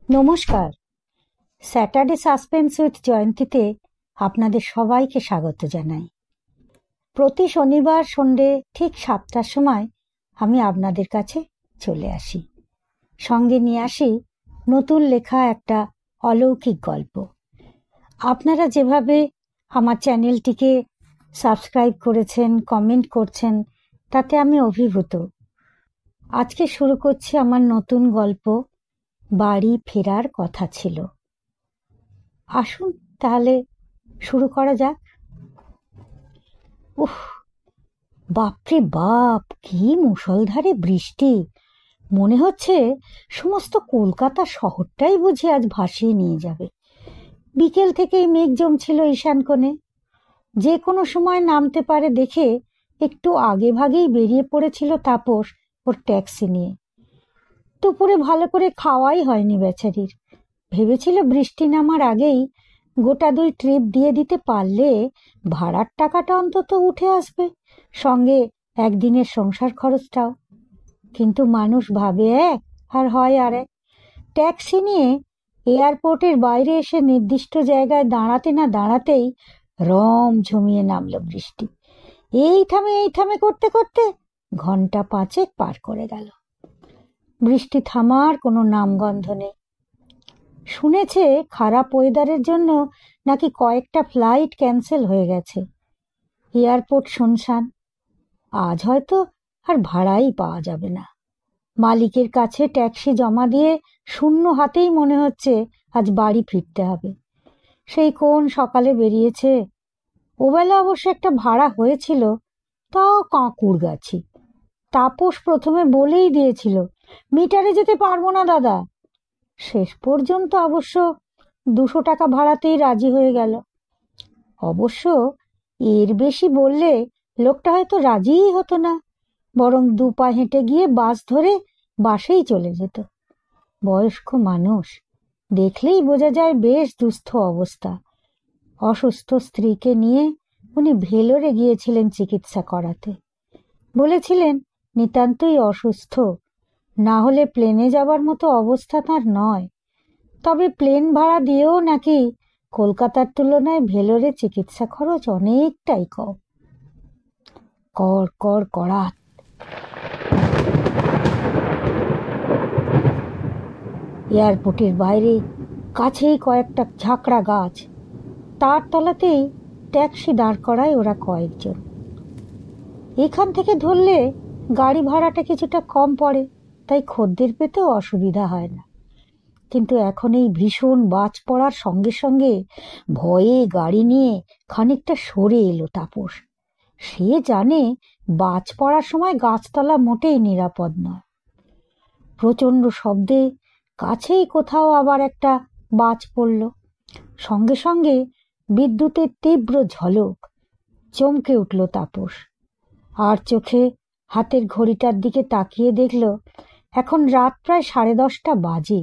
নমস্কার। Saturday suspense with জয়ন্তীতে আপনাদের সবাইকে স্বাগত জানাই। প্রতি শনিবার সন্ধ্যে ঠিক 7টার সময় আমি আপনাদের কাছে চলে আসি, সঙ্গে নিয়ে আসি নতুন লেখা একটা অলৌকিক গল্প। আপনারা যেভাবে আমার চ্যানেলটিকে সাবস্ক্রাইব করেছেন, কমেন্ট করছেন, তাতে আমি অভিভূত। আজকে শুরু করছি আমার নতুন গল্প, বাড়ি ফেরার কথা ছিল। আসুন তাহলে শুরু করা যাক। উফ, বাপরে বাপ, কি মুষলধারে বৃষ্টি! মনে হচ্ছে সমস্ত কলকাতা শহরটাই বুঝি আজ ভাসিয়ে নিয়ে যাবে। বিকেল থেকেই মেঘ জমছিল ঈশান কোণে, যে কোনো সময় নামতে পারে দেখে একটু আগে ভাগেই বেরিয়ে পড়েছিল তাপস ওর ট্যাক্সি নিয়ে। দুপুরে ভালো করে খাওয়াই হয়নি বেচারির। ভেবেছিল বৃষ্টি নামার আগেই গোটা 2 ট্রিপ দিয়ে দিতে পারলে ভাড়ার টাকাটা অন্তত উঠে আসবে, সঙ্গে একদিনের সংসার খরচটাও। কিন্তু মানুষ ভাবে এক আর হয় আর এক। ট্যাক্সি নিয়ে এয়ারপোর্টের বাইরে এসে নির্দিষ্ট জায়গায় দাঁড়াতে না দাঁড়াতেই রম ঝমিয়ে নামলো বৃষ্টি। এই থামে করতে করতে ঘন্টা 5 পার করে গেল। বৃষ্টি থামার কোনো নামগন্ধ নেই। শুনেছে খারাপ ওয়েদারের জন্য নাকি কয়েকটা ফ্লাইট ক্যান্সেল হয়ে গেছে। এয়ারপোর্ট শুনশান। আজ হয়তো আর ভাড়াই পাওয়া যাবে না। মালিকের কাছে ট্যাক্সি জমা দিয়ে শূন্য হাতেই মনে হচ্ছে আজ বাড়ি ফিরতে হবে। সেই কোন সকালে বেরিয়েছে। ওবেলা অবশ্য একটা ভাড়া হয়েছিল, তাও কাঁকুড় গাছি। তাপস প্রথমে বলেই দিয়েছিল, মিটারে যেতে পারবো না দাদা। শেষ পর্যন্ত অবশ্য 200 টাকা ভাড়াতেই রাজি হয়ে গেল। অবশ্য এর বেশি বললে লোকটা হয়তো রাজিই হতো না, বরং 2 পা হেঁটে গিয়ে বাস ধরে বাসেই চলে যেত। বয়স্ক মানুষ, দেখলেই বোঝা যায় বেশ দুস্থ অবস্থা। অসুস্থ স্ত্রীকে নিয়ে উনি ভেলোরে গিয়েছিলেন চিকিৎসা করাতে। বলেছিলেন নিতান্তই অসুস্থ, না হলে প্লেনে যাবার মতো অবস্থা তার নয়। তবে প্লেন ভাড়া দিয়েও নাকি কলকাতার তুলনায় ভেলোরে চিকিৎসা খরচ অনেকটাই কম। কর কর করাত। এয়ারপোর্টের বাইরে কাছেই কয়েকটা ঝাঁকড়া গাছ, তার তলাতেই ট্যাক্সি দাঁড় করায় ওরা কয়েকজন। এখান থেকে ধরলে গাড়ি ভাড়াটা কিছুটা কম পড়ে, তাই খদ্দের পেতেও অসুবিধা হয় না। কিন্তু এখন এই ভীষণ বাজ পড়ার সঙ্গে সঙ্গে ভয়ে গাড়ি নিয়ে খানিকটা সরে এলো তাপস। সে জানে বাজ পড়ার সময় গাছতলা মোটেই নিরাপদ নয়। প্রচণ্ড শব্দে কাছেই কোথাও আবার একটা বাজ পড়ল। সঙ্গে সঙ্গে বিদ্যুতের তীব্র ঝলক। চমকে উঠল তাপস, আর চোখে হাতের ঘড়িটার দিকে তাকিয়ে দেখল এখন রাত প্রায় 10:30 বাজে।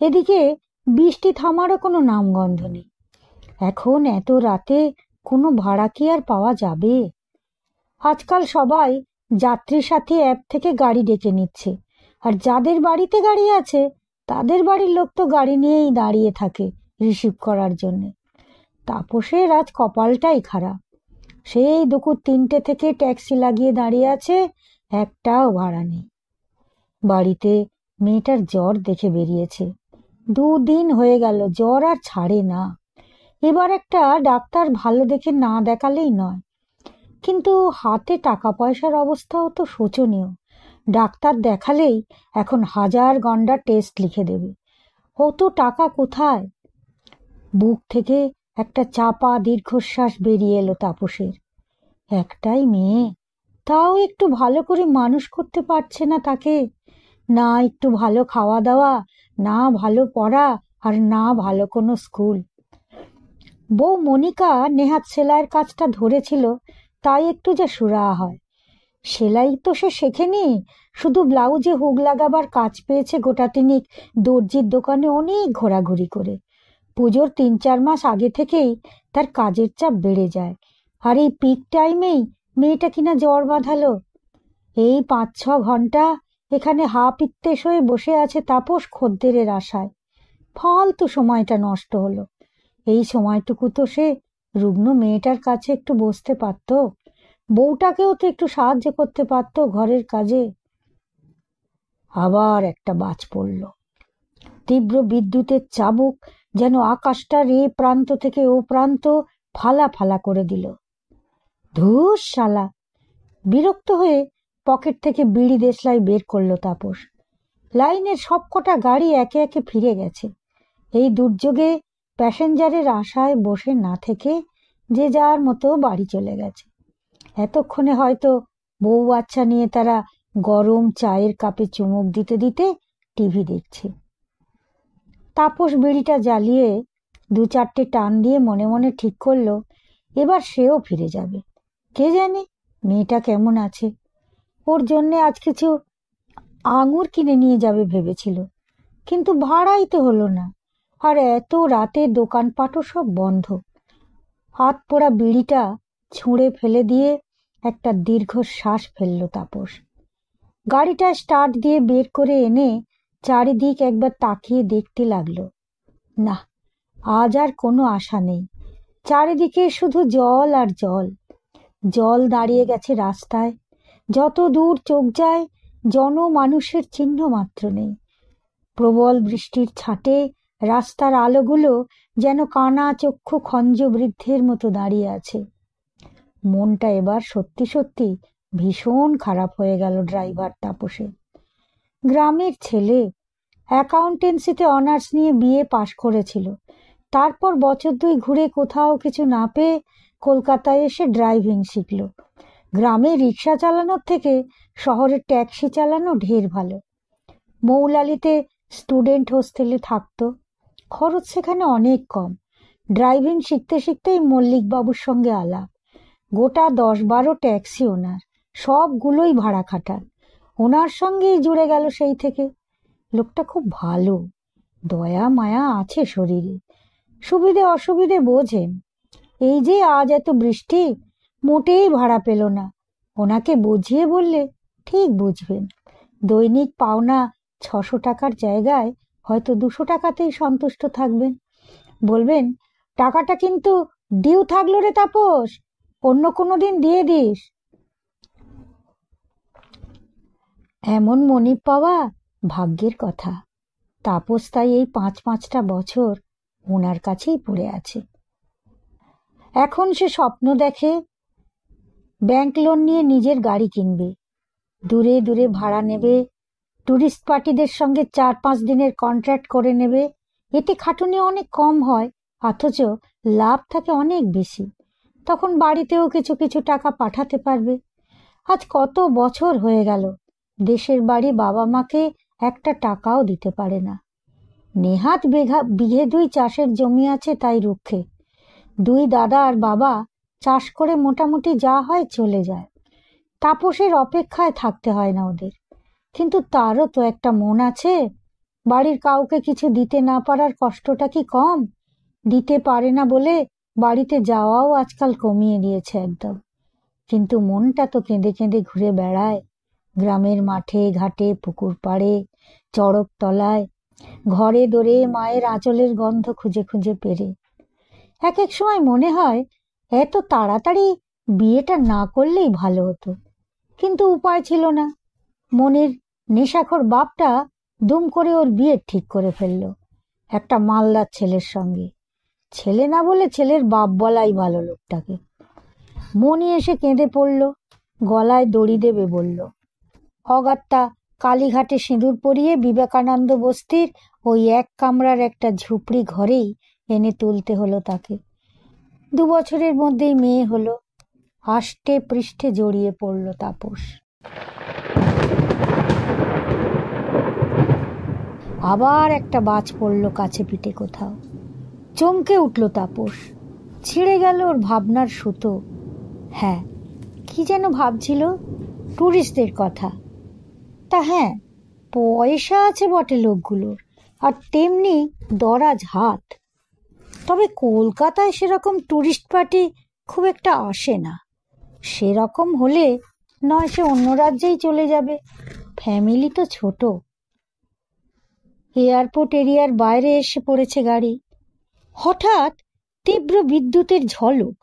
এদিকে বৃষ্টি থামারও কোনো নামগন্ধ নেই। এখন এত রাতে কোনো ভাড়া কি আর পাওয়া যাবে? আজকাল সবাই যাত্রী সাথী অ্যাপ থেকে গাড়ি ডেকে নিচ্ছে, আর যাদের বাড়িতে গাড়ি আছে তাদের বাড়ির লোক তো গাড়ি নিয়েই দাঁড়িয়ে থাকে রিসিভ করার জন্যে। তাপসের আজ কপালটাই খারাপ। সেই দুপুর 3টে থেকে ট্যাক্সি লাগিয়ে দাঁড়িয়ে আছে, একটাও ভাড়া নেই। বাড়িতে মেয়েটার জ্বর দেখে বেরিয়েছে। 2 দিন হয়ে গেল, জ্বর আর ছাড়ে না। এবার একটা ডাক্তার ভালো দেখে না দেখালেই নয়। কিন্তু হাতে টাকা পয়সার অবস্থাও তো শোচনীয়। ডাক্তার দেখালেই এখন 1000 গন্ডা টেস্ট লিখে দেবে। অত টাকা কোথায়? বুক থেকে একটা চাপা দীর্ঘশ্বাস বেরিয়ে এলো তাপসের। একটাই মেয়ে, তাও একটু ভালো করে মানুষ করতে পারছে না তাকে। না একটু ভালো খাওয়া দাওয়া, না ভালো পড়া, আর না ভালো কোনো স্কুল। বউ মনিকা নেহাত সেলাইয়ের কাজটা ধরেছিল, তাই একটু যা সুরাহা হয়। সেলাই তো সে শেখেনি, শুধু ব্লাউজে হুক লাগাবার কাজ পেয়েছে গোটা 3 দর্জির দোকানে অনেক ঘোরাঘুরি করে। পুজোর 3-4 মাস আগে থেকেই তার কাজের চাপ বেড়ে যায়, আর এই পিক টাইমেই মেয়েটা কিনা জ্বর বাঁধালো। এই 5-6 ঘন্টা এখানে হা পিত্তেশ হয়ে বসে আছে তাপস খদ্দেরের আশায়। ফালতু সময়টা নষ্ট হলো। এই সময়টুকু তো সে রুগ্ন মেয়েটার কাছে একটু বসতে পারত, বউটাকেও তো একটু সাহায্য করতে পারত ঘরের কাজে। আবার একটা বাজ পড়ল। তীব্র বিদ্যুতের চাবুক যেন আকাশটার এ প্রান্ত থেকে ও প্রান্ত ফালা ফালা করে দিল। ধুস শালা! বিরক্ত হয়ে পকেট থেকে বিড়ি দেশলাই বের করলো তাপস। লাইনের সবকটা গাড়ি একে একে ফিরে গেছে। এই দুর্যোগে প্যাসেঞ্জারের আশায় বসে না থেকে যে যার মতো বাড়ি চলে গেছে। এতক্ষণে হয়তো বউ বাচ্চা নিয়ে তারা গরম চায়ের কাপে চুমুক দিতে দিতে টিভি দেখছে। তাপস বিড়িটা জ্বালিয়ে 2-4টে টান দিয়ে মনে মনে ঠিক করলো এবার সেও ফিরে যাবে। কে জানে মেয়েটা কেমন আছে। ওর জন্যে আজ কিছু আঙুর কিনে নিয়ে যাবে ভেবেছিল, কিন্তু ভাড়াই তো হলো না। আর এত রাতে দোকানপাটও সব বন্ধ। হাত পোড়া বিড়িটা ছুঁড়ে ফেলে দিয়ে একটা দীর্ঘশ্বাস ফেলল তাপস। গাড়িটা স্টার্ট দিয়ে বের করে এনে চারিদিক একবার তাকিয়ে দেখতে লাগলো। না, আজ আর কোনো আশা নেই। চারিদিকে শুধু জল আর জল। জল দাঁড়িয়ে গেছে রাস্তায়। যত দূর চোখ যায় জনমানুষের চিহ্ন মাত্র নেই। প্রবল বৃষ্টির ছাঁটে রাস্তার আলোগুলো যেন কানা চক্ষু খঞ্জ বৃদ্ধের মতো দাঁড়িয়ে আছে। মনটা এবার সত্যি সত্যি ভীষণ খারাপ হয়ে গেল ড্রাইভার তাপসের। গ্রামের ছেলে, অ্যাকাউন্টেন্সিতে অনার্স নিয়ে বিএ পাশ করেছিল। তারপর বছর 2 ঘুরে কোথাও কিছু না পেয়ে কলকাতায় এসে ড্রাইভিং শিখল। গ্রামে রিক্সা চালানোর থেকে শহরের ট্যাক্সি চালানো ঢের ভালো। মৌলালিতে স্টুডেন্ট হোস্টেলে থাকতো। খরচ সেখানে অনেক কম। ড্রাইভিং শিখতে শিখতেই মল্লিকবাবুর সঙ্গে আলাপ। গোটা 10-12 ট্যাক্সি ওনার, সবগুলোই ভাড়া খাটান। ওনার সঙ্গেই জুড়ে গেল সেই থেকে। লোকটা খুব ভালো, দয়া মায়া আছে শরীরে, সুবিধে অসুবিধে বোঝেন। এই যে আজ এত বৃষ্টি, মোটেই ভাড়া পেল না। ওনাকে বুঝিয়ে বললে ঠিক বুঝবেন। দৈনিক পাওনা 600 টাকার জায়গায় হয়তো 200 টাকাতেই সন্তুষ্ট থাকবেন। বলবেন, টাকাটা কিন্তু ডিউ থাকলো রে তাপস, অন্য কোনো দিন দিয়ে দিস। এমন মনিব পাওয়া ভাগ্যের কথা। তাপস তাই এই 5-5টা বছর ওনার কাছেই পড়ে আছে। এখন সে স্বপ্ন দেখে ব্যাংক লোন নিয়ে নিজের গাড়ি কিনবে, দূরে দূরে ভাড়া নেবে, টুরিস্ট পার্টিদের সঙ্গে 4-5 দিনের কন্ট্রাক্ট করে নেবে। এতে খাটুনি অনেক কম হয়, অথচ লাভ থাকে অনেক বেশি। তখন বাড়িতেও কিছু কিছু টাকা পাঠাতে পারবে। আজ কত বছর হয়ে গেল দেশের বাড়ি বাবা মাকে একটা টাকাও দিতে পারে না। নেহাত বিঘে 2 চাষের জমি আছে, তাই রুক্ষে। 2 দাদা আর বাবা চাষ করে মোটামুটি যা হয় চলে যায়। তাপসের অপেক্ষায় থাকতে হয় না ওদের। কিন্তু তারও তো একটা মন আছে। বাড়ির কাউকে কিছু দিতে না পারার কষ্টটা কি কম? দিতে পারে না বলে বাড়িতে যাওয়াও আজকাল কমিয়ে দিয়েছে একদম। কিন্তু মনটা তো কেঁদে কেঁদে ঘুরে বেড়ায় গ্রামের মাঠে ঘাটে, পুকুর পাড়ে, চড়ক তলায়, ঘরে দোরে মায়ের আঁচলের গন্ধ খুঁজে খুঁজে পেরে। এক এক সময় মনে হয় এত তাড়াতাড়ি বিয়েটা না করলেই ভালো হতো, কিন্তু উপায় ছিল না। মনের নেশাখোর বাপটা দুম করে ওর বিয়ে ঠিক করে ফেললো একটা মালদার ছেলের সঙ্গে। ছেলে না বলে ছেলের বাপ বলাই ভালো লোকটাকে। মনি এসে কেঁদে পড়ল, গলায় দড়ি দেবে বলল। অগাত্তা কালীঘাটে সিঁদুর পরিয়ে বিবেকানন্দ বস্তির ওই 1 কামরার একটা ঝুপড়ি ঘরেই এনে তুলতে হলো তাকে। 2 বছরের মধ্যেই মেয়ে হলো। আষ্টে পৃষ্ঠে জড়িয়ে পড়ল তাপস। আবার একটা বাজ পড়ল কাছে পিঠে কোথাও। চমকে উঠল তাপস। ছিঁড়ে গেল ওর ভাবনার সুতো। হ্যাঁ, কি যেন ভাবছিল, টুরিস্টদের কথা। তা হ্যাঁ, পয়সা আছে বটে লোকগুলোর, আর তেমনি দরাজ হাত। তবে কলকাতায় সেরকম টুরিস্ট পার্টি খুব একটা আসে না। সেরকম হলে নয় সে অন্য রাজ্যেই চলে যাবে, ফ্যামিলি তো ছোট। এয়ারপোর্ট এরিয়ার বাইরে এসে পড়েছে গাড়ি। হঠাৎ তীব্র বিদ্যুতের ঝলক,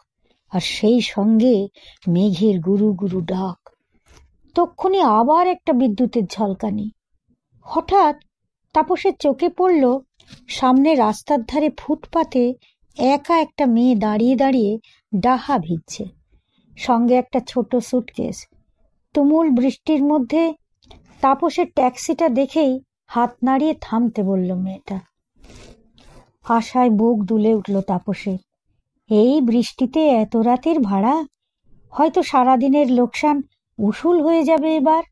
আর সেই সঙ্গে মেঘের গুরু গুরু ডাক। তক্ষুনি আবার একটা বিদ্যুতের ঝলকানি। হঠাৎ তাপসের চোখে পড়ল সামনে রাস্তার ধারে ফুটপাতে একা একটা মেয়ে দাঁড়িয়ে দাঁড়িয়ে ডাহা ভিজছে, সঙ্গে একটা ছোট সুটকেস। তুমুল বৃষ্টির মধ্যে তাপসের ট্যাক্সিটা দেখেই হাত নাড়িয়ে থামতে বলল মেয়েটা। আশায় বুক দুলে উঠল তাপসের। এই বৃষ্টিতে এত রাতের ভাড়া, হয়তো সারাদিনের লোকসান উসুল হয়ে যাবে এবার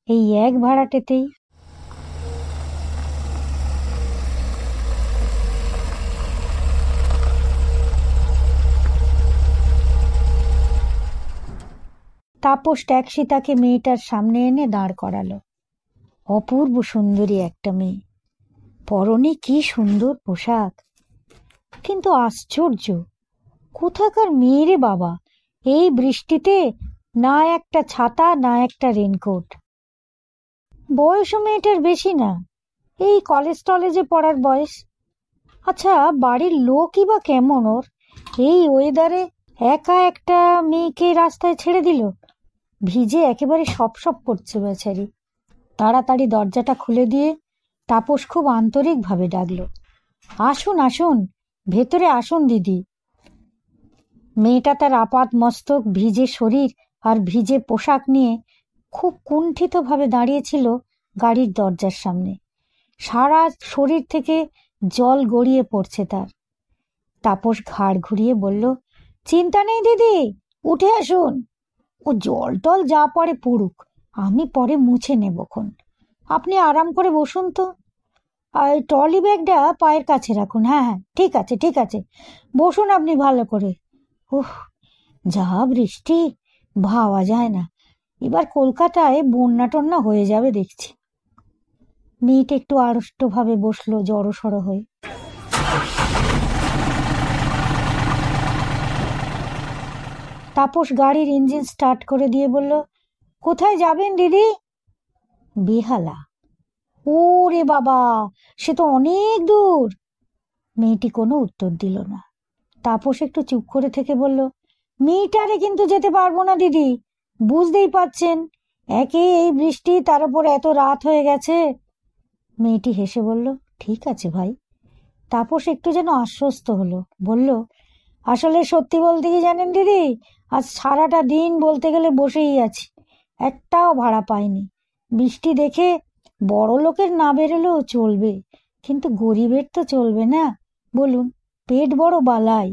এই এক ভাড়াটেতেই। তাপস ট্যাক্সি তাকে মেয়েটার সামনে এনে দাঁড় করালো। অপূর্ব সুন্দরী একটা মেয়ে, পরনে কি সুন্দর পোশাক। কিন্তু আশ্চর্য, কোথাকার মেয়ে রে বাবা, এই বৃষ্টিতে না একটা ছাতা না একটা রেনকোট। বয়সও মেয়েটার বেশি না, এই কলেজ টলেজে পড়ার বয়স। আচ্ছা, বাড়ির লোকই বা কেমন ওর? এই ওয়েদারে একা একটা মেয়েকে রাস্তায় ছেড়ে দিল। ভিজে একেবারে সপ সপ করছে বেচারি। তাড়াতাড়ি দরজাটা খুলে দিয়ে তাপস খুব আন্তরিকভাবে ডাকলো, আসুন আসুন, ভেতরে আসুন দিদি। মেয়েটা তার আপাত মস্তক, ভিজে শরীর আর ভিজে পোশাক নিয়ে খুব কুণ্ঠিতভাবে দাঁড়িয়েছিল গাড়ির দরজার সামনে। সারা শরীর থেকে জল গড়িয়ে পড়ছে তার। তাপস ঘাড় ঘুরিয়ে বলল, চিন্তা নেই দিদি, উঠে আসুন। ও জল টল যা পড়ে পড়ুক, আমি পরে মুছে নেবক্ষণ। আপনি আরাম করে বসুন তো, আর ট্রলি ব্যাগটা পায়ের কাছে রাখুন। হ্যাঁ হ্যাঁ, ঠিক আছে ঠিক আছে, বসুন আপনি ভালো করে। উহ, যা বৃষ্টি, ভাবা যায় না। এবার কলকাতায় বন্যা টন্যা হয়ে যাবে দেখছি। মেয়েটা একটু আড়ষ্টভাবে বসলো জড়সড় হয়ে। তাপস গাড়ির ইঞ্জিন স্টার্ট করে দিয়ে বলল, কোথায় যাবেন দিদি? বেহালা। ও রে বাবা, সে তো অনেক দূর। মেয়েটি কোনো উত্তর দিল না। তাপস একটু চুপ করে থেকে বলল, মিটারে কিন্তু যেতে পারবো না দিদি, বুঝতেই পাচ্ছেন, একে এই বৃষ্টি, তার উপর এত রাত হয়ে গেছে। মেয়েটি হেসে বলল, ঠিক আছে ভাই। তাপস একটু যেন আশ্বস্ত হলো, বলল, আসলে সত্যি বলতে কি জানেন দিদি, আজ সারাটা দিন বলতে গেলে বসেই আছি, একটাও ভাড়া পাইনি। বৃষ্টি দেখে বড় লোকের না বেরোলেও চলবে, কিন্তু গরিবের তো চলবে না, বলুন, পেট বড় বালাই।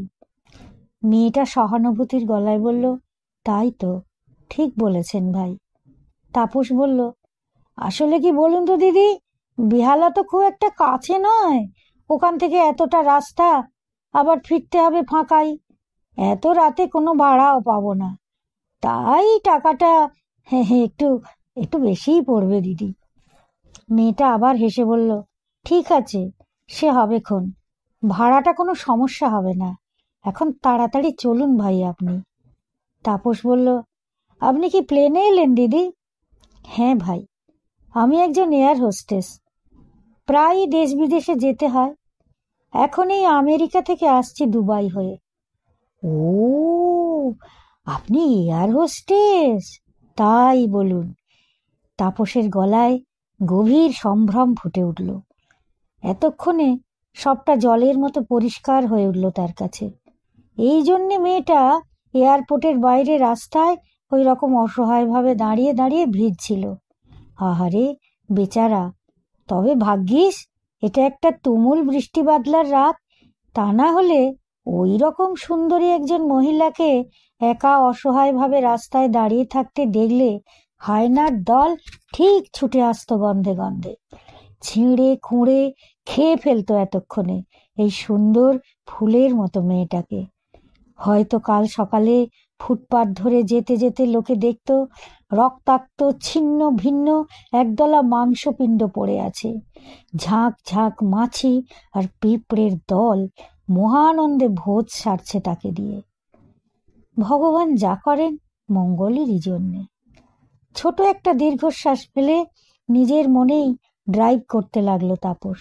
মেয়েটা সহানুভূতির গলায় বলল, তাই তো, ঠিক বলেছেন ভাই। তাপস বলল, আসলে কি বলুন তো দিদি, বেহালা তো খুব একটা কাছে নয়, ওখান থেকে এতটা রাস্তা, আবার ফিরতে হবে ফাঁকাই, এত রাতে কোনো ভাড়াও পাবো না, তাই টাকাটা একটু একটু বেশিই পড়বে দিদি। মেয়েটা আবার হেসে বলল, ঠিক আছে, সে হবে খন, ভাড়াটা কোনো সমস্যা হবে না, এখন তাড়াতাড়ি চলুন ভাই আপনি। তাপস বলল, আপনি কি প্লেনে এলেন দিদি? হ্যাঁ ভাই, আমি একজন এয়ার হোস্টেস, প্রায়ই দেশ বিদেশে যেতে হয়। এখন এই আমেরিকা থেকে আসছি দুবাই হয়ে। ও, আপনি এয়ার হোস্টেস? তাই বলুন। তাপসের গলায় গভীর সম্ভ্রম ফুটে উঠল। এতক্ষণে সবটা জলের মতো পরিষ্কার হয়ে উঠল তার কাছে। এই জন্যে মেয়েটা এয়ারপোর্টের বাইরে রাস্তায় ওই রকম অসহায়ভাবে দাঁড়িয়ে দাঁড়িয়ে ভিজছিল। আহারে বেচারা, তবে ভাগ্যিস এটা একটা তুমুল বৃষ্টি বাদলার রাত, তা না হলে ওই রকম সুন্দরী একজন মহিলাকে একা অসহায়ভাবে রাস্তায় দাঁড়িয়ে থাকতে দেখলে হায়নার দল ঠিক ছুটে আসতো গন্ধে গন্ধে, ছিঁড়ে খুঁড়ে খেয়ে ফেলতো এতক্ষণে এই সুন্দর ফুলের মতো মেয়েটাকে। হয়তো কাল সকালে ফুটপাত ধরে যেতে যেতে লোকে দেখত রক্তাক্ত ছিন্ন ভিন্ন একদলা মাংসপিণ্ড পড়ে আছে, ঝাঁক ঝাঁক মাছি আর পিঁপড়ের দল মহানন্দে ভোজ সারছে তাকে দিয়ে। ভগবান যা করেন মঙ্গলেরই জন্যে। ছোট একটা দীর্ঘশ্বাস ফেলে নিজের মনেই ড্রাইভ করতে লাগলো তাপস।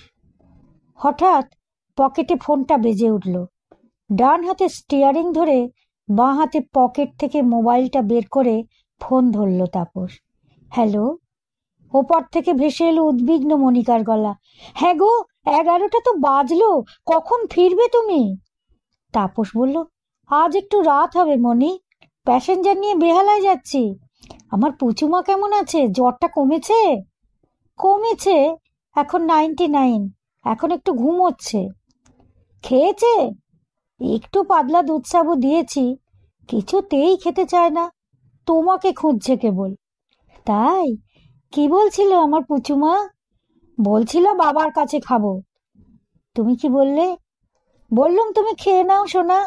হঠাৎ পকেটে ফোনটা বেজে উঠল। ডান হাতে স্টিয়ারিং ধরে বাঁ হাতে পকেট থেকে মোবাইলটা বের করে ফোন ধরল তাপস। হ্যালো। ওপর থেকে ভেসে এলো উদ্বিগ্ন মনিকার গলা। হ্যাঁ গো, 11টা তো বাজলো, কখন ফিরবে তুমি? তাপস বলল, আজ একটু রাত হবে মনি, প্যাসেঞ্জার নিয়ে বেহালায় যাচ্ছি। আমার পুচুমা কেমন আছে? জ্বরটা কমেছে? কমেছে, এখন 99, এখন একটু ঘুমোচ্ছে। খেয়েছে? একটু পাতলা দুধ সাবু দিয়েছি, কিছুতেই খেতে চায় না, তোমাকে খুঁজছে কেবল। তাই? কি বলছিল আমার পুচুমা? বলছিল বাবার কাছে খাবো। তুমি কি বললে? বললাম তুমি খেয়ে নাও সোনা,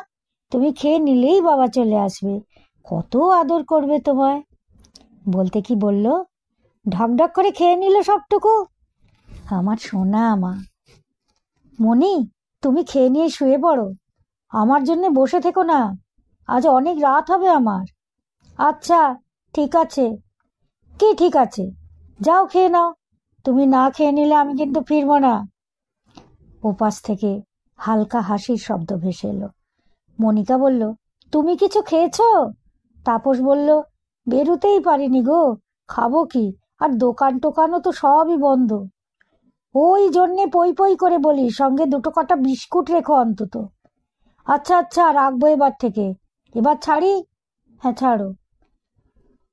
তুমি খেয়ে নিলেই বাবা চলে আসবে, কত আদর করবে তোমায়। বলতে কি বলল? ঢকঢক করে খেয়ে নিল সবটুকু। আমার সোনা মা। মনি, তুমি খেয়ে নিয়ে শুয়ে পড়ো, আমার জন্য বসে থেকো না, আজ অনেক রাত হবে আমার। আচ্ছা ঠিক আছে। কি ঠিক আছে? যাও খেয়ে নাও, তুমি না খেয়ে নিলে আমি কিন্তু ফিরবো না। ওপাশ থেকে হালকা হাসির শব্দ ভেসে এলো। মনিকা বলল, তুমি কিছু খেয়েছো? তাপস বলল, বেরোতেই পারিনি গো, খাবো কি, আর দোকান টোকানও তো সবই বন্ধ। ওই জন্যে পই পই করে বলি, সঙ্গে দুটো কটা বিস্কুট রেখো অন্তত। আচ্ছা আচ্ছা, রাখবো এবার থেকে। এবার ছাড়ি? হ্যাঁ ছাড়ো।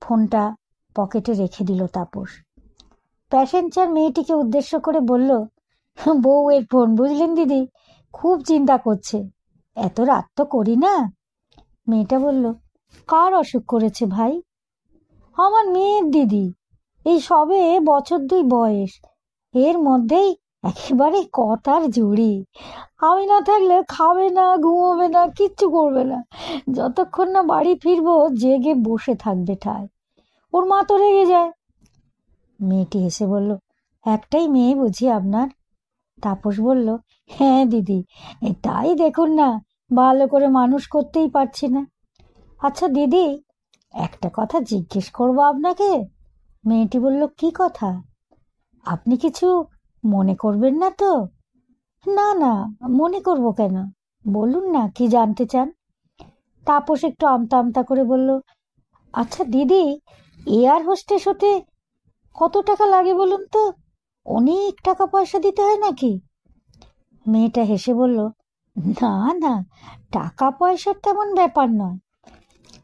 ফোনটা পকেটে রেখে দিল তাপস। প্যাসেঞ্জার মেয়েটিকে উদ্দেশ্য করে বলল, বউয়ের ফোন বুঝলেন দিদি, খুব চিন্তা করছে। এত রাত তো করি না। মেয়েটা বলল, কার অসুখ করেছে ভাই? আমার মেয়ের দিদি, এই সবে বছর 2 বয়স, এর মধ্যেই একেবারে কথার ঝুড়ি। আমি না থাকলে খাবে না, ঘুমোবে না, কিচ্ছু করবে না, যতক্ষণ না বাড়ি ফিরবো জেগে বসে থাকবে ঠায়। ওর মা তো রেগে যায়। মেয়েটি হেসে বলল, একটাই মেয়ে বুঝি আপনার? তাপস বলল, হ্যাঁ দিদি, তাই দেখুন না, ভালো করে মানুষ করতেই পারছি না। আচ্ছা দিদি, একটা কথা জিজ্ঞেস করবো আপনাকে? মেয়েটি বলল, কি কথা? আপনি কিছু মনে করবেন না তো? না না, মনে করব কেন, বলুন না কি জানতে চান। তাপস একটু আমতা আমতা করে বলল, আচ্ছা দিদি, এয়ার হোস্টেস হতে কত টাকা লাগে বলুন তো? অনেক টাকা পয়সা দিতে হয় নাকি? মেয়েটা হেসে বলল, না না, টাকা পয়সার তেমন ব্যাপার নয়,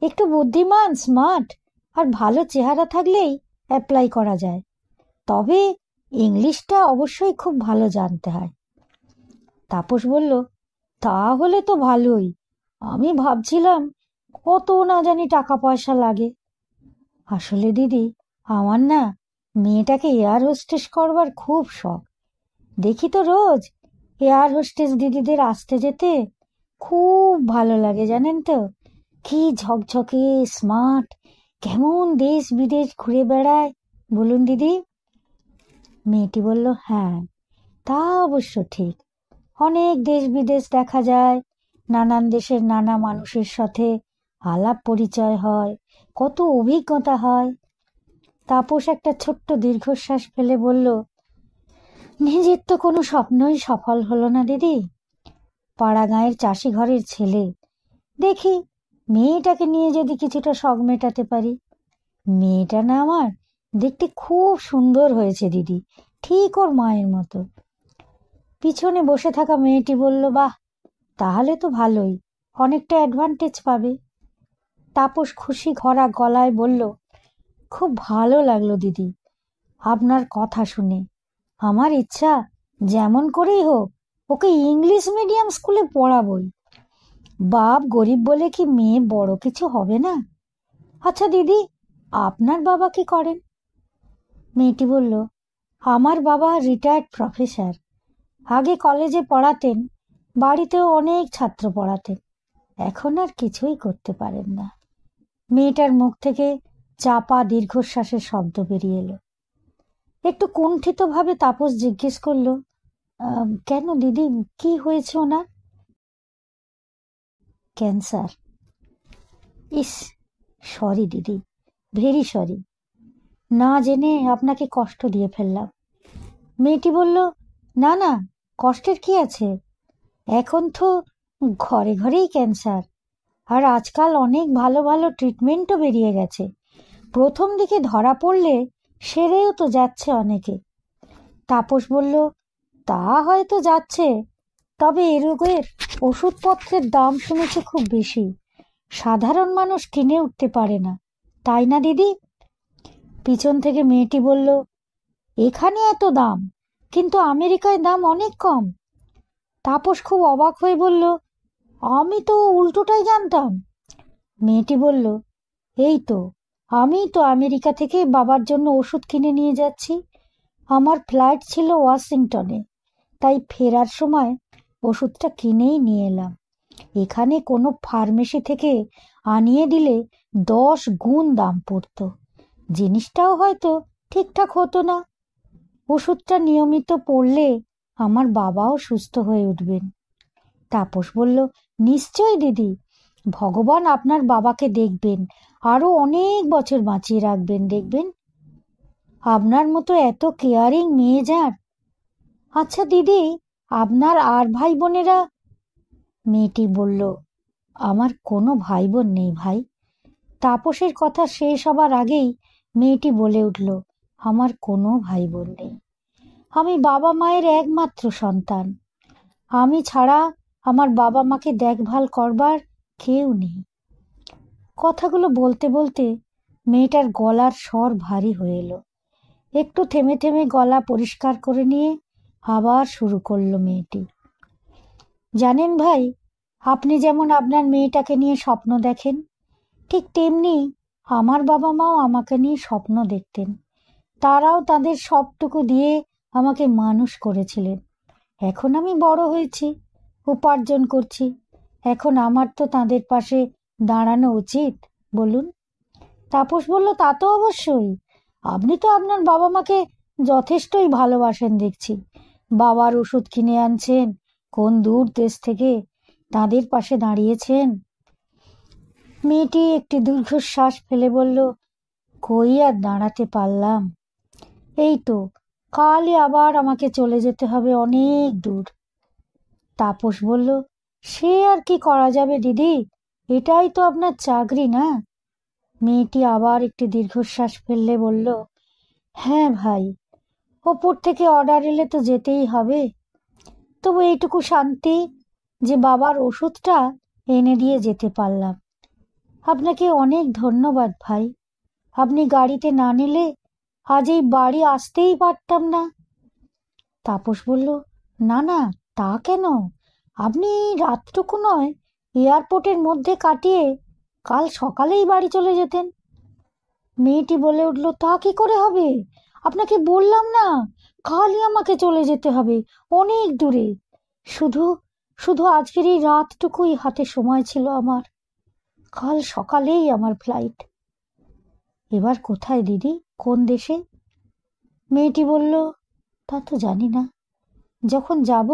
একটু বুদ্ধিমান, স্মার্ট আর ভালো চেহারা থাকলেই অ্যাপ্লাই করা যায়। তবে ইংলিশটা অবশ্যই খুব ভালো জানতে হয়। তাপস বলল, তাহলে তো ভালোই, আমি ভাবছিলাম কত না জানি টাকা পয়সা লাগে। আসলে দিদি, আমার না মেয়েটাকে এয়ার হোস্টেস করবার খুব শখ। দেখি তো রোজ এয়ার হোস্টেস দিদিদের আসতে যেতে, খুব ভালো লাগে জানেন তো, কি ঝকঝকে স্মার্ট, কেমন দেশ বিদেশ ঘুরে বেড়ায় বলুন দিদি। মেয়েটি বলল, হ্যাঁ তা অবশ্য ঠিক, অনেক দেশ বিদেশ দেখা যায়, নানান দেশের নানা মানুষের সাথে আলাপ পরিচয় হয়, কত অভিজ্ঞতা হয়। তাপস একটা ছোট্ট দীর্ঘশ্বাস ফেলে বলল, নিজের তো কোনো স্বপ্নই সফল হলো না দিদি, পাড়া গাঁয়ের চাষি ঘরের ছেলে, দেখি মেয়েটাকে নিয়ে যদি কিছুটা শখ মেটাতে পারি। মেয়েটা না আমার দেখতে খুব সুন্দর হয়েছে দিদি, ঠিক ওর মায়ের মতো। পিছনে বসে থাকা মেয়েটি বলল, বাহ, তাহলে তো ভালোই, অনেকটা অ্যাডভান্টেজ পাবে। তাপস খুশি ভরা গলায় বলল, খুব ভালো লাগলো দিদি আপনার কথা শুনে। আমার ইচ্ছা যেমন করেই হোক ওকে ইংলিশ মিডিয়াম স্কুলে পড়াবই। বাপ গরিব বলে কি মেয়ে বড় কিছু হবে না? আচ্ছা দিদি, আপনার বাবা কি করেন? মেয়েটি বলল, আমার বাবা রিটায়ার্ড প্রফেসর, আগে কলেজে পড়াতেন, বাড়িতেও অনেক ছাত্র পড়াতেন, এখন আর কিছুই করতে পারেন না। মেয়েটার মুখ থেকে চাপা দীর্ঘশ্বাসের শব্দ বেরিয়ে এলো। একটু কুণ্ঠিতভাবে তাপস জিজ্ঞেস করল, কেন দিদি, কি হয়েছে ওনার? ক্যান্সার। ইস, সরি দিদি, ভেরি সরি, না জেনে আপনাকে কষ্ট দিয়ে ফেললাম। মেয়েটি বলল, না না, কষ্টের কি আছে? এখন তো ঘরে ঘরেই ক্যান্সার, আর আজকাল অনেক ভালো ভালো ট্রিটমেন্টও বেরিয়ে গেছে। প্রথম দিকে ধরা পড়লে সেরেও তো যাচ্ছে অনেকে। তাপস বলল, তা হয়তো যাচ্ছে, তবে এ রোগের ওষুধপত্রের দাম শুনেছে খুব বেশি, সাধারণ মানুষ কিনে উঠতে পারে না, তাই না দিদি? পিছন থেকে মেয়েটি বলল, এখানে এত দাম, কিন্তু আমেরিকায় দাম অনেক কম। তাপস খুব অবাক হয়ে বলল, আমি তো উল্টোটাই জানতাম। মেয়েটি বলল, এই তো, আমি তো আমেরিকা থেকে বাবার জন্য ওষুধ কিনে নিয়ে যাচ্ছি। আমার ফ্লাইট ছিল ওয়াশিংটনে, তাই ফেরার সময় ওষুধটা কিনেই নিয়ে এলাম। এখানে কোনো ফার্মেসি থেকে আনিয়ে দিলে 10 গুণ দাম পড়ত, জিনিসটাও হয়তো ঠিকঠাক হতো না। ওষুধটা নিয়মিত পড়লে আমার বাবাও সুস্থ হয়ে উঠবেন। তাপস বলল, নিশ্চয় দিদি, ভগবান আপনার বাবাকে দেখবেন, আরো অনেক বছর বাঁচিয়ে রাখবেন, দেখবেন। আপনার মতো এত কেয়ারিং মেয়ে যার। আচ্ছা দিদি, আপনার আর ভাই বোনেরা? মেয়েটি বলল, আমার কোনো ভাই বোন নেই ভাই। তাপসের কথা শেষ হবার আগেই মেয়েটি বলে উঠল, আমার কোনো ভাই বোন নেই। আমি বাবা মায়ের একমাত্র সন্তান। আমি ছাড়া আমার বাবা মাকে দেখভাল করবার কেউ নেই। কথাগুলো বলতে বলতে মেয়েটার গলার স্বর ভারী হয়ে এলো। একটু থেমে থেমে গলা পরিষ্কার করে নিয়ে আবার শুরু করলো মেয়েটি। জানেন ভাই, আপনি যেমন আপনার মেয়েটাকে নিয়ে স্বপ্ন দেখেন, ঠিক তেমনি আমার বাবা মাও আমাকে নিয়ে স্বপ্ন দেখতেন। তারাও তাদের সবটুকু দিয়ে আমাকে মানুষ করেছিলেন। এখন আমি বড় হয়েছি, উপার্জন করছি, এখন আমার তো তাদের পাশে দাঁড়ানো উচিত, বলুন? তাপস বলল, তা তো অবশ্যই। আপনি তো আপনার বাবা মাকে যথেষ্টই ভালোবাসেন দেখছি। বাবার ওষুধ কিনে আনছেন কোন দূর দেশ থেকে, তাদের পাশে দাঁড়িয়েছেন। মেয়েটি একটি দীর্ঘশ্বাস ফেলে বলল, কই আর দাঁড়াতে পারলাম। এই তো, কালই আবার আমাকে চলে যেতে হবে অনেক দূর। তাপস বলল, সে আর কি করা যাবে দিদি, এটাই তো আপনার চাকরি, না? মেয়েটি আবার একটি দীর্ঘশ্বাস ফেললে বলল, হ্যাঁ ভাই, ওপর থেকে অর্ডার এলে তো যেতেই হবে। তবু এইটুকু শান্তি যে বাবার ওষুধটা এনে দিয়ে যেতে পারলাম। আপনাকে অনেক ধন্যবাদ ভাই। আপনি গাড়িতে না নিলে আজ এই বাড়ি আসতেই পারতাম না। তাপস বলল, না না, তা কেন? আপনি রাতটুকু নয়, এয়ারপোর্টের মধ্যে কাটিয়ে কাল সকালেই বাড়ি চলে যেতেন। মেয়েটি বলে উঠল, তা কি করে হবে? আপনাকে বললাম না, কালই আমাকে চলে যেতে হবে অনেক দূরে। শুধু শুধু আজকের এই রাতটুকুই হাতে সময় ছিল আমার। কাল সকালেই আমার ফ্লাইট। এবার কোথায় দিদি, কোন দেশে? মেয়েটি বলল, তা তো জানি না, যখন যাব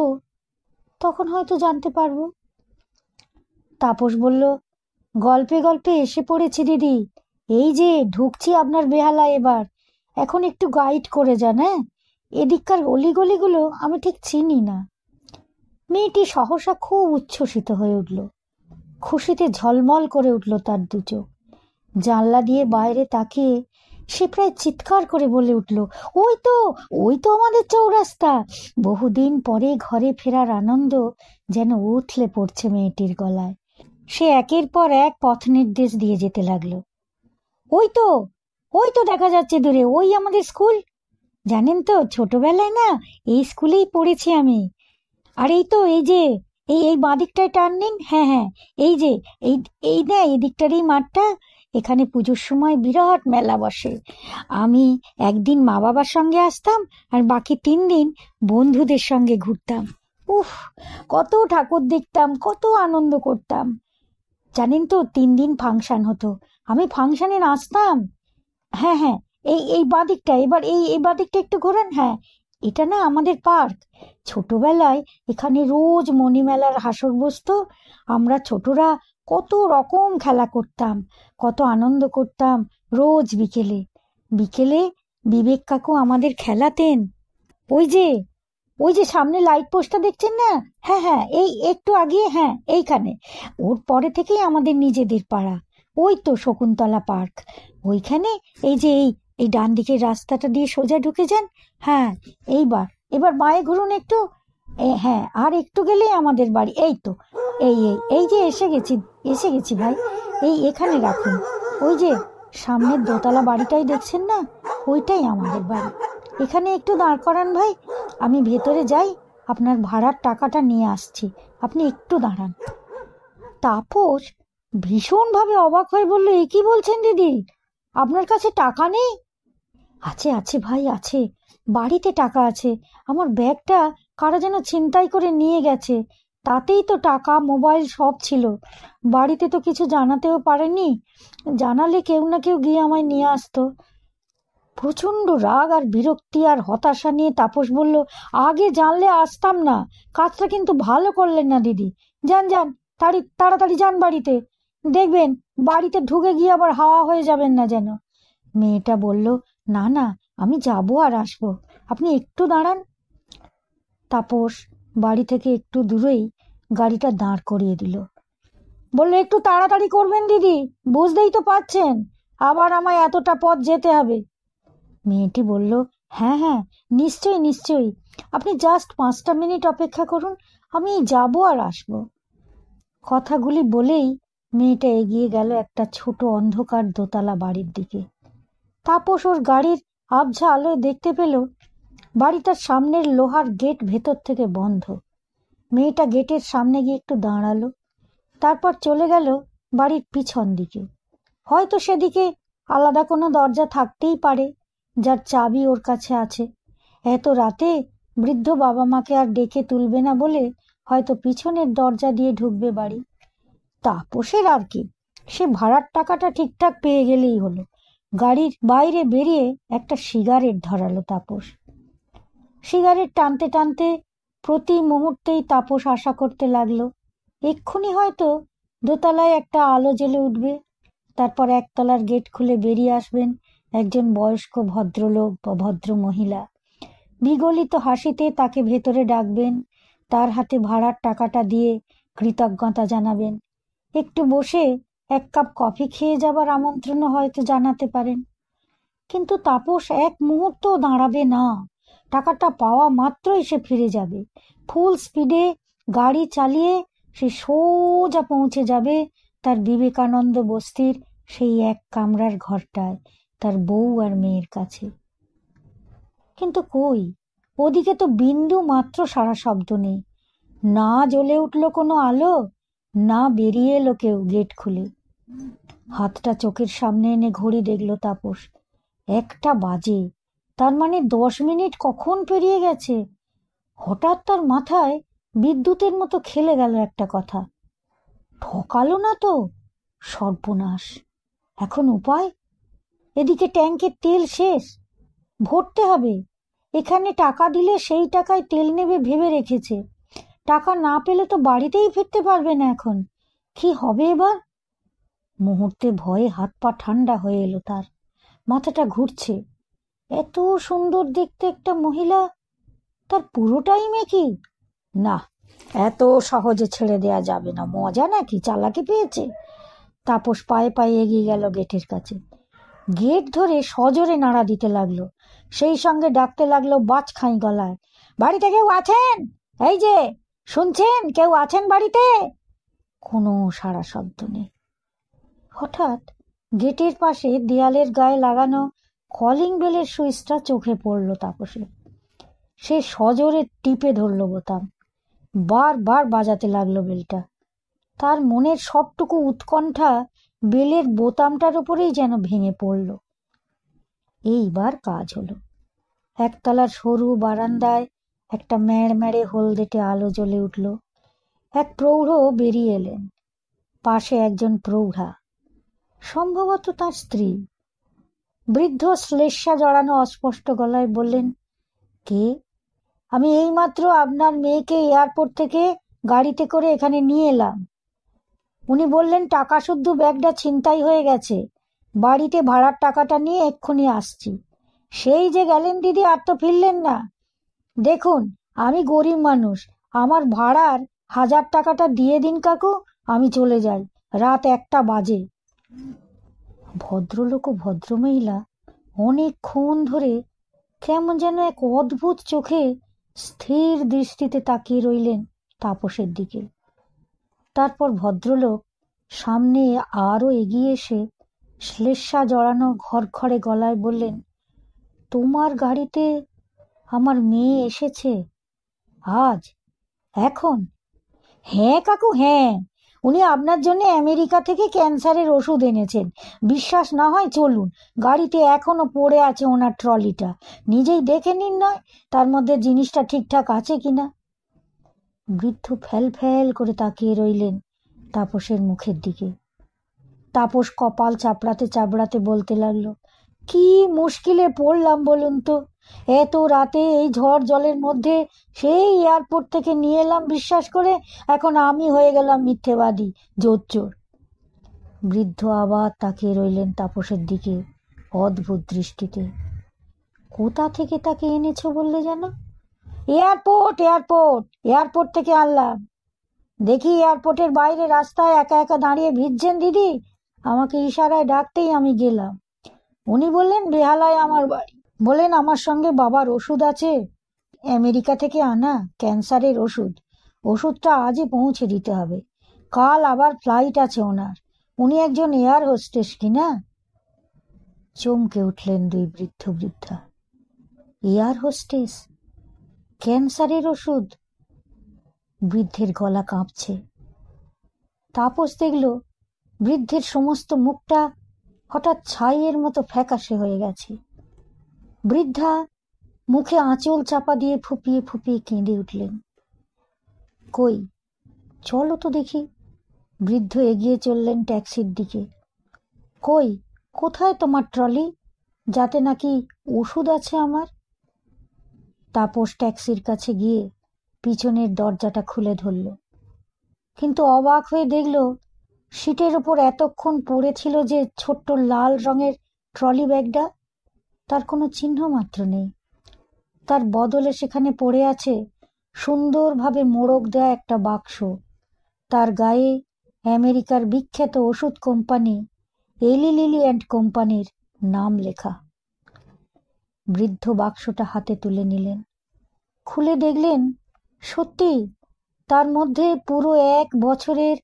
তখন হয়তো জানতে পারবো। তাপস বলল, গল্পে গল্পে এসে পড়েছি দিদি, এই যে ঢুকছি আপনার বেহালায় এবার। এখন একটু গাইড করে যান, হ্যাঁ? এদিককার অলিগলিগুলো আমি ঠিক চিনি না। মেয়েটি সহসা খুব উচ্ছ্বসিত হয়ে উঠল। খুশিতে ঝলমল করে উঠল তার দু চোখ। জানলা দিয়ে বাইরে তাকিয়ে সে প্রায় চিৎকার করে বলে উঠল, ওই তো, ওই তো আমাদের চৌরাস্তা। বহুদিন পরে ঘরে ফেরার আনন্দ যেন উথলে পড়ছে মেয়েটির গলায়। সে একের পর এক পথ নির্দেশ দিয়ে যেতে লাগলো। ওই তো, ওই তো দেখা যাচ্ছে দূরে, ওই আমাদের স্কুল। জানেন তো, ছোটবেলায় না এই স্কুলেই পড়েছি আমি। আর এই তো, এই যে এই এই বাঁদিকটায় টার্ন নিন, হ্যাঁ হ্যাঁ, এই যে এই এই না এই দিকটারই মাঠটা, এখানে পুজোর সময় বিরাট মেলা বসে। আমি একদিন মা বাবার সঙ্গে আসতাম, আর বাকি 3 দিন বন্ধুদের সঙ্গে ঘুরতাম। উফ, কত ঠাকুর দেখতাম, কত আনন্দ করতাম। জানেন তো, 3 দিন ফাংশন হতো, আমি ফাংশনে নাচতাম। হ্যাঁ হ্যাঁ, এই এই বাঁদিকটা, এবার এই এই বাঁদিকটা একটু ঘোরান। হ্যাঁ, এটা না আমাদের পার্ক। ছোটবেলায় এখানে রোজ মণিমেলার হাসর বসতো। আমরা ছোটরা কত রকম খেলা করতাম, কত আনন্দ করতাম। রোজ বিকেলে বিকেলে বিবেক কাকু আমাদের খেলাতেন। ওই যে ওই যে সামনে লাইট পোস্টটা দেখছেন না, হ্যাঁ হ্যাঁ, এই একটু আগে, হ্যাঁ এইখানে। ওর পরে থেকেই আমাদের নিজেদের পাড়া। ওই তো শকুন্তলা পার্ক, ওইখানে। এই যে এই এই ডান দিকের রাস্তাটা দিয়ে সোজা ঢুকে যান। হ্যাঁ, এইবার এবার বাঁয়ে ঘুরুন একটু। হ্যাঁ, আর একটু গেলেই আমাদের বাড়ি। এই তো, এই এই এই যে এসে গেছি, এসে গেছি ভাই। এই এখানে রাখুন। ওই যে সামনের দোতলা বাড়িটাই দেখছেন না, ওইটাই আমাদের বাড়ি। এখানে একটু দাঁড় করান ভাই, আমি ভেতরে যাই, আপনার ভাড়ার টাকাটা নিয়ে আসছি, আপনি একটু দাঁড়ান। তাপস ভীষণভাবে অবাক হয়ে বলল, এ কি বলছেন দিদি, আপনার কাছে টাকা নেই? আছে আছে ভাই আছে, বাড়িতে টাকা আছে। আমার ব্যাগটা কারা যেন ছিনতাই করে নিয়ে গেছে, তাতেই তো টাকা মোবাইল সব ছিল। বাড়িতে তো কিছু জানাতেও পারেনি, জানালে কেউ না কেউ গিয়ে আমায় নিয়ে আসতো। প্রচন্ড রাগ আর বিরক্তি আর হতাশা নিয়ে তাপস বলল, আগে জানলে আসতাম না। কাজটা কিন্তু ভালো করলেন না দিদি। যান যান, তাড়াতাড়ি যান বাড়িতে, দেখবেন বাড়িতে ঢুকে গিয়ে আবার হাওয়া হয়ে যাবেন না যেন। মেয়েটা বলল, না না, আমি যাবো আর আসবো, আপনি একটু দাঁড়ান। তাপস বাড়ি থেকে একটু দূরেই গাড়িটা দাঁড় করিয়ে দিল। বললো, একটু তাড়াতাড়ি করবেন দিদি, বুঝতেই তো পারছেন আবার আমায় এতটা পথ যেতে হবে। মেয়েটি বলল, হ্যাঁ হ্যাঁ, নিশ্চয়ই নিশ্চয়ই, আপনি জাস্ট 5টা মিনিট অপেক্ষা করুন, আমি যাবো আর আসবো। কথাগুলি বলেই মেয়েটা এগিয়ে গেল একটা ছোট অন্ধকার দোতলা বাড়ির দিকে। তাপস ওর গাড়ির আবঝা আলোয় দেখতে পেল বাড়িটার সামনের লোহার গেট ভেতর থেকে বন্ধ। মেয়েটা গেটের সামনে গিয়ে একটু দাঁড়ালো, তারপর চলে গেল বাড়ির পিছন দিকে। হয়তো সেদিকে আলাদা কোনো দরজা থাকতেই পারে, যার চাবি ওর কাছে আছে। এত রাতে বৃদ্ধ বাবা মাকে আর ডেকে তুলবে না বলে হয়তো পিছনের দরজা দিয়ে ঢুকবে বাড়ি। তাপসের আর কি, সে ভাড়ার টাকাটা ঠিকঠাক পেয়ে গেলেই হলো। গাড়ির বাইরে বেরিয়ে একটা সিগারেট ধরালো তাপস। সিগারেট টানতে টানতে প্রতি মুহূর্তেই তাপস আশা করতে লাগলো, এক্ষুনি হয়তো দোতলায় একটা আলো জ্বলে উঠবে, তারপর একতলার গেট খুলে বেরিয়ে আসবেন একজন বয়স্ক ভদ্রলোক বা ভদ্র মহিলা। বিগলিত হাসিতে তাকে ভেতরে ডাকবেন, তার হাতে ভাড়ার টাকাটা দিয়ে কৃতজ্ঞতা জানাবেন, একটু বসে 1 কাপ কফি খেয়ে যাবার আমন্ত্রণও হয়তো জানাতে পারেন। কিন্তু তাপস এক মুহূর্তও দাঁড়াবে না। টাকাটা পাওয়া মাত্রই সে ফিরে যাবে। ফুল স্পিডে গাড়ি চালিয়ে সে সোজা পৌঁছে যাবে তার বিবেকানন্দ বস্তির সেই 1 কামরার ঘরটায়, তার বউ আর মেয়ের কাছে। কিন্তু কই, ওদিকে তো বিন্দু মাত্র সারা শব্দ নেই। না জ্বলে উঠল কোনো আলো, না বেরিয়ে এলো কেউ গেট খুলে। হাতটা চোখের সামনে এনে ঘড়ি দেখল তাপস, 1টা বাজে। তার মানে 10 মিনিট কখন পেরিয়ে গেছে। হঠাৎ তার মাথায় বিদ্যুতের মতো খেলে গেল একটা কথা, ঠকালো না তো? সর্বনাশ, এখন উপায়? এদিকে ট্যাঙ্কের তেল শেষ, ভরতে হবে। এখানে টাকা দিলে সেই টাকায় তেল নেবে ভেবে রেখেছে, টাকা না পেলে তো বাড়িতেই ফিরতে পারবে না। এখন কি হবে এবার? মুহূর্তে ভয়ে হাত পা ঠান্ডা হয়ে এলো তার, মাথাটা ঘুরছে। এত সুন্দর দেখতে একটা মহিলা, তার পুরোটাই মেকি? না, এত সহজে ছেড়ে দেয়া যাবে না। মজা নাকি, চালাকি পেয়েছে। তাপস পায়ে পায়ে এগিয়ে গেল গেটের কাছে। গেট ধরে সজোরে নাড়া দিতে লাগলো, সেই সঙ্গে ডাকতে লাগলো বাজখাই গলায়, বাড়িতে কেউ আছেন? এই যে শুনছেন, কেউ আছেন বাড়িতে? কোনো সাড়া শব্দ নেই। হঠাৎ গেটের পাশে দেয়ালের গায়ে লাগানো কলিং বেলের সুইচটা চোখে পড়ল তাপসের। সে সজোরে টিপে ধরল বোতাম, বারবার বাজাতে লাগলো বেলটা। তার মনের সবটুকু উৎকণ্ঠা বেলের বোতামটার উপরেই যেন ভেঙে পড়ল। এইবার কাজ হলো। 1তলার সরু বারান্দায় একটা ম্যাড়ম্যাড়ে হলদেটে আলো জ্বলে উঠল। এক প্রৌঢ় বেরিয়ে এলেন, পাশে একজন প্রৌঢ়া, সম্ভবত তার স্ত্রী। বৃদ্ধ শ্লেষা জড়ানো অস্পষ্ট গলায় বললেন, কে? আমি এইমাত্র আপনার মেয়েকে এয়ারপোর্ট থেকে গাড়িতে করে এখানে নিয়ে এলাম। উনি বললেন টাকা শুদ্ধ ব্যাগটা ছিনতাই হয়ে গেছে, বাড়িতে ভাড়ার টাকাটা নিয়ে এক্ষুনি আসছি। সেই যে গেলেন দিদি, আর তো ফিরলেন না। দেখুন, আমি গরিব মানুষ, আমার ভাড়ার 1000 টাকাটা দিয়ে দিন কাকু, আমি চলে যাই, রাত 1টা বাজে। ভদ্রলোক ও ভদ্রমহিলা অনেকক্ষণ ধরে কেমন যেন এক অদ্ভুত চোখে স্থির দৃষ্টিতে তাকিয়ে রইলেন তাপসের দিকে। তারপর ভদ্রলোক সামনে আরো এগিয়ে এসে শ্লেষা জড়ানো ঘড়ঘড়ে গলায় বললেন, তোমার গাড়িতে আমার মেয়ে এসেছে আজ? এখন? হ্যাঁ কাকু, হ্যাঁ। উনি আপনার জন্য আমেরিকা থেকে ক্যান্সারের ওষুধ এনেছেন। বিশ্বাস না হয় চলুন, গাড়িতে এখনো পড়ে আছে ওনার ট্রলিটা, নিজেই দেখে নিন নয় তার মধ্যে জিনিসটা ঠিকঠাক আছে কিনা। বৃদ্ধ ফ্যাল ফ্যাল করে তাকিয়ে রইলেন তাপসের মুখের দিকে। তাপস কপাল চাপড়াতে চাপড়াতে বলতে লাগলো, কি মুশকিলে পড়লাম বলুন তো, এত রাতে এই ঝড় জলের মধ্যে সেই এয়ারপোর্ট থেকে নিয়ে এলাম বিশ্বাস করে, এখন আমি হয়ে গেলাম মিথ্যেবাদী, জোচ্চোর। বৃদ্ধ আবার তাকিয়ে রইলেন তাপসের দিকে অদ্ভুত দৃষ্টিতে। কোথা থেকে তাকে এনেছো বললে যেন? এয়ারপোর্ট এয়ারপোর্ট এয়ারপোর্ট থেকে আনলাম। দেখি এয়ারপোর্টের বাইরে রাস্তায় একা একা দাঁড়িয়ে ভিজছেন দিদি, আমাকে ইশারায় ডাকতেই আমি গেলাম। উনি বললেন বেহালায় আমার বাড়ি, বলেন আমার সঙ্গে বাবার ওষুধ আছে, আমেরিকা থেকে আনা ক্যান্সারের ওষুধ, ওষুধটা আজই পৌঁছে দিতে হবে, কাল আবার ফ্লাইট আছে ওনার। উনি একজন এয়ার হোস্টেস কিনা। চমকে উঠলেন দুই বৃদ্ধ বৃদ্ধা। এয়ার হোস্টেস, ক্যান্সারের ওষুধ? বৃদ্ধের গলা কাঁপছে। তাপস দেখল বৃদ্ধের সমস্ত মুখটা হঠাৎ ছাইয়ের মতো ফ্যাকাশে হয়ে গেছে। বৃদ্ধা মুখে আঁচল চাপা দিয়ে ফুপিয়ে ফুপিয়ে কেঁদে উঠলেন। কই, চলো তো দেখি। বৃদ্ধ এগিয়ে চললেন ট্যাক্সির দিকে। কই, কোথায় তোমার ট্রলি, যাতে নাকি ওষুধ আছে আমার? তাপস ট্যাক্সির কাছে গিয়ে পিছনের দরজাটা খুলে ধরল, কিন্তু অবাক হয়ে দেখল সিটের ওপর এতক্ষণ পড়েছিল যে ছোট্ট লাল রঙের ট্রলি ব্যাগটা, তার কোনো চিহ্ন মাত্র নেই। তার বদলে সেখানে পড়ে আছে সুন্দরভাবে মোড়ক দেয়া একটা বাক্স, তার গায়ে আমেরিকার বিখ্যাত ওষুধ কোম্পানি এলি লিলি অ্যান্ড কোম্পানির নাম লেখা। বৃদ্ধ বাক্সটা হাতে তুলে নিলেন, খুলে দেখলেন সত্যি তার মধ্যে পুরো 1 বছরের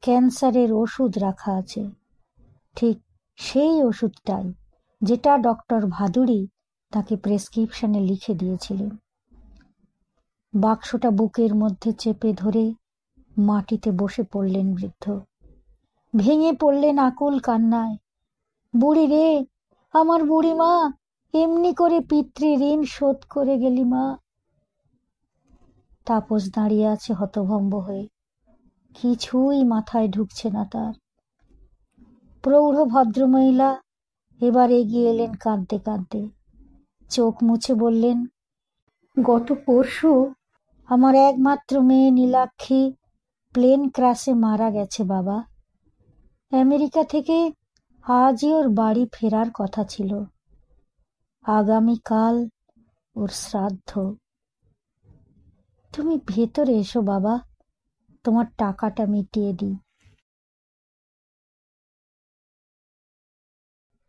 ক্যান্সারের ওষুধ রাখা আছে, ঠিক সেই ওষুধটাই যেটা ডক্টর ভাদুড়ি তাকে প্রেসক্রিপশনে লিখে দিয়েছিলেন। বাক্সটা বুকের মধ্যে চেপে ধরে মাটিতে বসে পড়লেন বৃদ্ধ। ভেঙে পড়লেন আকুল কান্নায়। বুড়ি রে, আমার বুড়ি মা, এমনি করে পিতৃ ঋণ শোধ করে গেলি মা। তাপস দাঁড়িয়ে আছে হতভম্ব হয়ে, কিছুই মাথায় ঢুকছে না তার। প্রৌঢ় ভদ্রমহিলা এবার এগিয়ে এলেন কাঁদতে কাঁদতে, চোখ মুছে বললেন, গত পরশু আমার একমাত্র মেয়ে নীলাক্ষী প্লেন ক্র্যাশে মারা গেছে বাবা। আমেরিকা থেকে আজই ওর বাড়ি ফেরার কথা ছিল, আগামীকাল ওর শ্রাদ্ধ। তুমি ভেতরে এসো বাবা, তোমার টাকাটা মিটিয়ে দিই।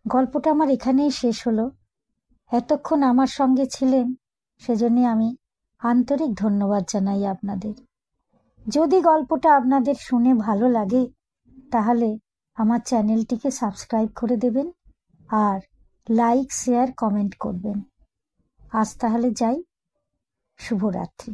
গল্পটা আমার এখানেই শেষ হলো। এতক্ষণ আমার সঙ্গে ছিলেন সেজন্য আমি আন্তরিক ধন্যবাদ জানাই আপনাদের। যদি গল্পটা আপনাদের শুনে ভালো লাগে তাহলে আমার চ্যানেলটিকে সাবস্ক্রাইব করে দেবেন আর লাইক শেয়ার কমেন্ট করবেন। আজ তাহলে যাই, শুভরাত্রি।